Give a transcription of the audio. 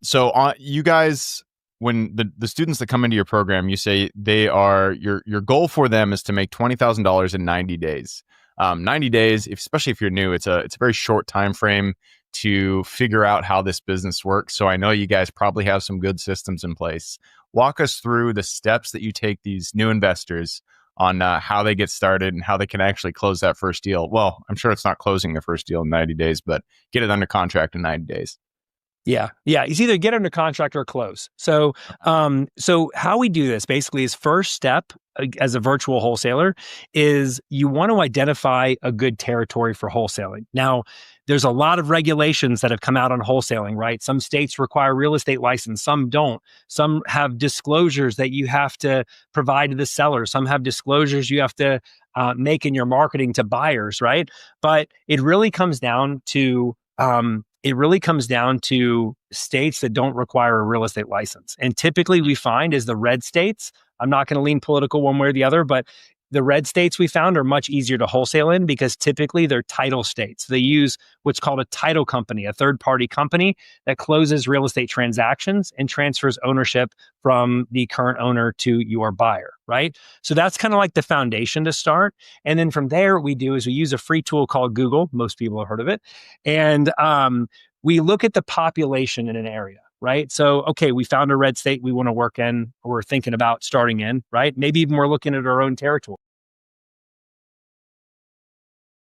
So you guys, when the students that come into your program, you say they are your goal for them is to make $20,000 in 90 days. 90 days, especially if you're new, it's a very short time frame to figure out how this business works. So I know you guys probably have some good systems in place. Walk us through the steps that you take these new investors on how they get started and how they can actually close that first deal. Well, I'm sure it's not closing the first deal in 90 days, but get it under contract in 90 days. Yeah. It's either get under contract or close. So how we do this basically is first step as a virtual wholesaler is you want to identify a good territory for wholesaling. Now, there's a lot of regulations that have come out on wholesaling, right? Some states require real estate license, some don't. Some have disclosures that you have to provide to the seller. Some have disclosures you have to make in your marketing to buyers, right? But it really comes down to states that don't require a real estate license. And typically we find is the red states. I'm not going to lean political one way or the other, but the red states we found are much easier to wholesale in because typically they're title states. They use what's called a title company, a third-party company that closes real estate transactions and transfers ownership from the current owner to your buyer, right? So that's kind of like the foundation to start. And then from there, what we do is we use a free tool called Google. Most people have heard of it. And we look at the population in an area. Right. So, okay, we found a red state we want to work in, or we're thinking about starting in, right? Maybe even we're looking at our own territory.